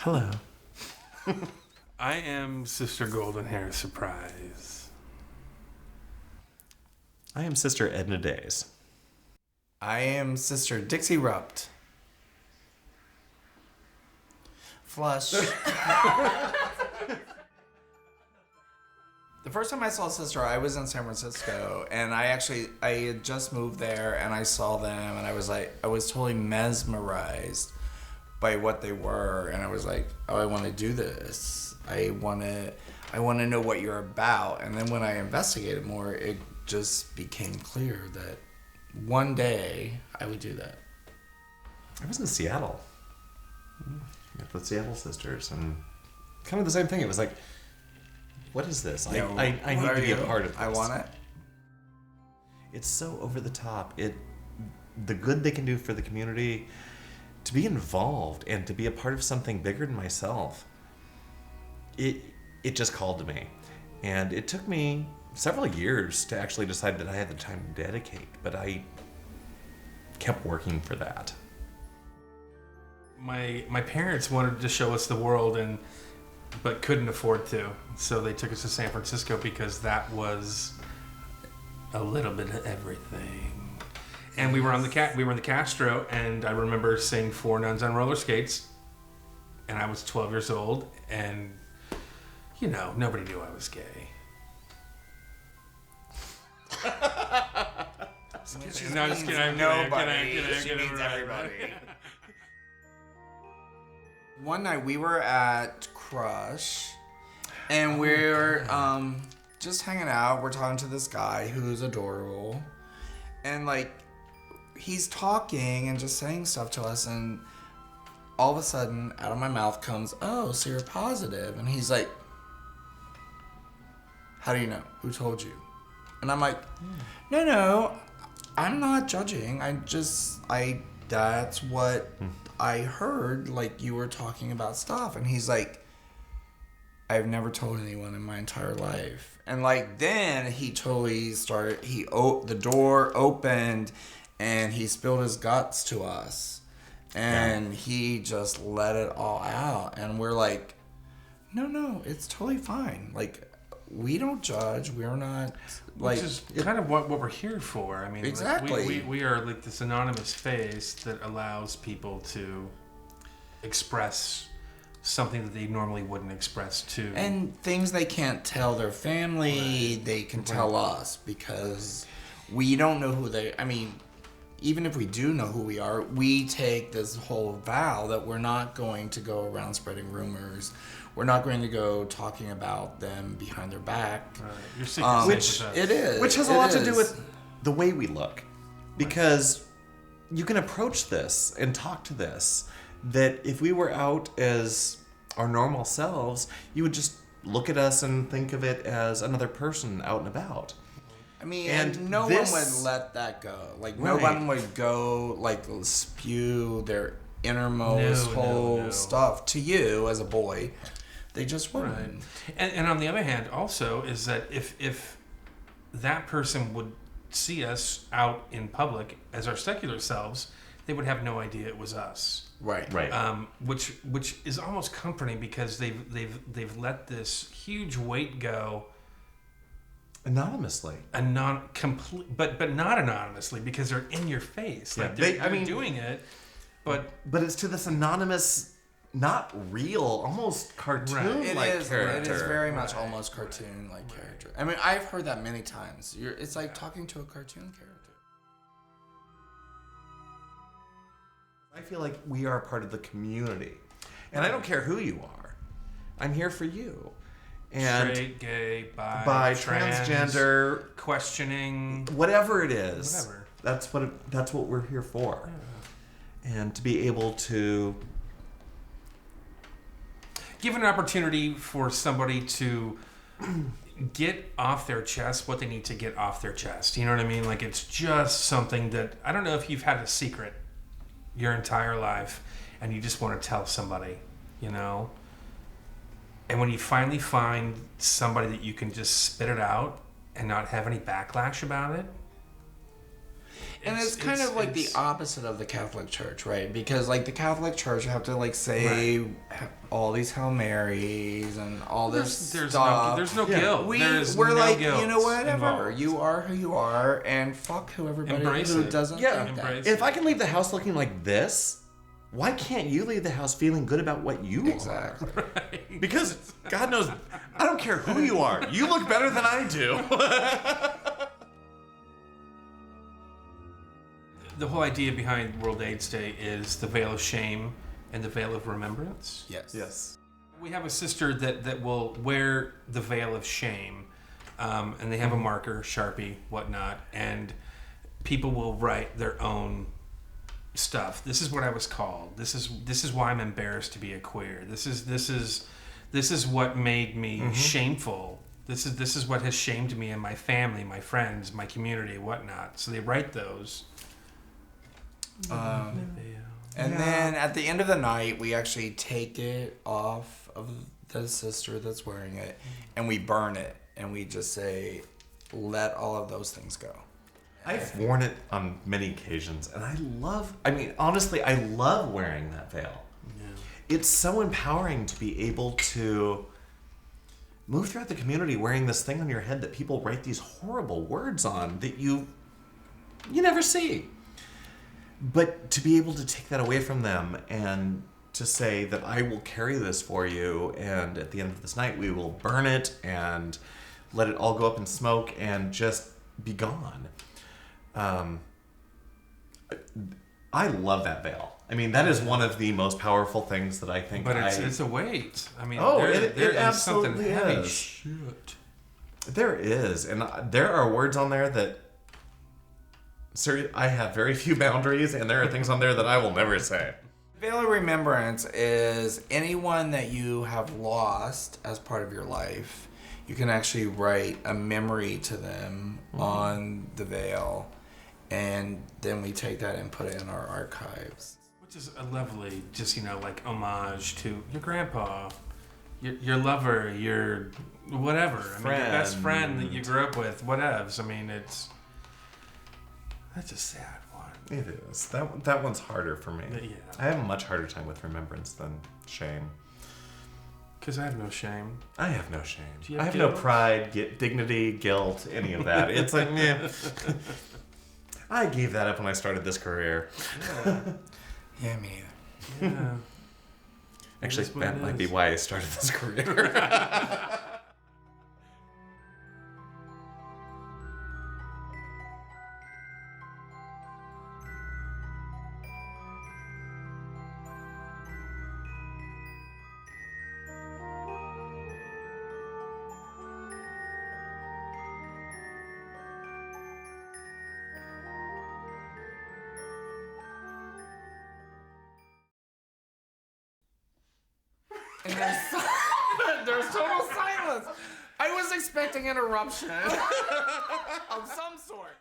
Hello. I am Sister Golden Hair Surprise. I am Sister Edna Days. I am Sister Dixie Rupt. Flush. The first time I saw Sister, I was in San Francisco, and I had just moved there, and I saw them, and I was totally mesmerized by what they were, and I was like, oh, I want to do this. I want to know what you're about. And then when I investigated more, it just became clear that one day I would do that. I was in Seattle with the Seattle Sisters, and kind of the same thing. It was like, what is this? I need to be a part of this. I want it. It's so over the top. The good they can do for the community, to be involved and to be a part of something bigger than myself. It just called to me, and it took me several years to actually decide that I had the time to dedicate, but I kept working for that. My parents wanted to show us the world, but couldn't afford to, so they took us to San Francisco because that was a little bit of everything. And we were in the Castro, and I remember seeing 4 nuns on roller skates, and I was 12 years old, and nobody knew I was gay. No, just kidding. Nobody. She means everybody. One night we were at Crush, and we're just hanging out. We're talking to this guy who's adorable, and he's talking and just saying stuff to us, and all of a sudden, out of my mouth comes, "Oh, so you're positive?" And he's like, "How do you know? Who told you?" And I'm like, No, I'm not judging. That's what I heard, you were talking about stuff. And he's like, I've never told anyone in my entire life. And then he totally started, the door opened and he spilled his guts to us. And he just let it all out. And we're like, no, it's totally fine. We don't judge. We're not Which is kind of what we're here for. I mean, exactly. We are this anonymous face that allows people to express something that they normally wouldn't express to. And things they can't tell their family, right. They can tell us because we don't know who they. I mean, even if we do know who we are, we take this whole vow that we're not going to go around spreading rumors. We're not going to go talking about them behind their back. Right. You're secret which it is. Which has a lot to do with the way we look. Because you can approach this and talk to this, that if we were out as our normal selves, you would just look at us and think of it as another person out and about. I mean, and no one would let that go. No one would go, spew their innermost stuff to you as a boy. They just wouldn't. Right. And on the other hand, also, is that if that person would see us out in public as our secular selves, they would have no idea it was us. Right. Which is almost comforting because they've let this huge weight go. Anonymously. But not anonymously because they're in your face. They're doing it, but it's to this anonymous, not real, almost cartoon-like character. It is very much almost cartoon-like character. I mean, I've heard that many times. It's like talking to a cartoon character. I feel like we are part of the community. And I don't care who you are. I'm here for you. And straight, gay, bi, transgender, questioning, whatever it is. Whatever. That's what we're here for. Yeah. And to be able to give an opportunity for somebody to get off their chest what they need to get off their chest. You know what I mean? It's just something that, I don't know if you've had a secret your entire life and you just want to tell somebody, And when you finally find somebody that you can just spit it out and not have any backlash about it, And it's kind of like the opposite of the Catholic Church, right? Because like the Catholic Church, you have to like say all these Hail Marys and all this stuff. There's no guilt. We're like, you know, whatever. Involved. You are who you are, and fuck who everybody who doesn't think that. If I can leave the house looking like this, why can't you leave the house feeling good about what you Exactly. are? Right. Because God knows, I don't care who you are. You look better than I do. The whole idea behind World AIDS Day is the veil of shame and the veil of remembrance. Yes. We have a sister that will wear the veil of shame, and they have a marker, Sharpie, whatnot, and people will write their own stuff. This is what I was called. This is why I'm embarrassed to be a queer. This is what made me shameful. This is what has shamed me and my family, my friends, my community, whatnot. So they write those. And then at the end of the night, we actually take it off of the sister that's wearing it, and we burn it, and we just say, let all of those things go. I've worn it on many occasions, and honestly, I love wearing that veil. Yeah. It's so empowering to be able to move throughout the community wearing this thing on your head that people write these horrible words on that you never see. But to be able to take that away from them and to say that I will carry this for you, and at the end of this night we will burn it and let it all go up in smoke and just be gone. I love that veil. I mean, that is one of the most powerful things that I think. But it's a weight. I mean, it is absolutely something heavy. is. Shit. There is, and there are words on there that. Sir, I have very few boundaries, and there are things on there that I will never say. Veil of remembrance is anyone that you have lost as part of your life. You can actually write a memory to them on the veil, and then we take that and put it in our archives. Which is a lovely, just, like homage to your grandpa, your lover, your whatever. I mean, your best friend that you grew up with, whatevs. I mean, that's a sad one. It is. That one's harder for me. Yeah. I have a much harder time with remembrance than shame. Because I have no shame. I have no shame. I have no pride, dignity, guilt, any of that. It's like, meh. I gave that up when I started this career. Yeah, me either. Yeah. Actually, that might be why I started this career. And there's total silence. I was expecting an eruption of some sort.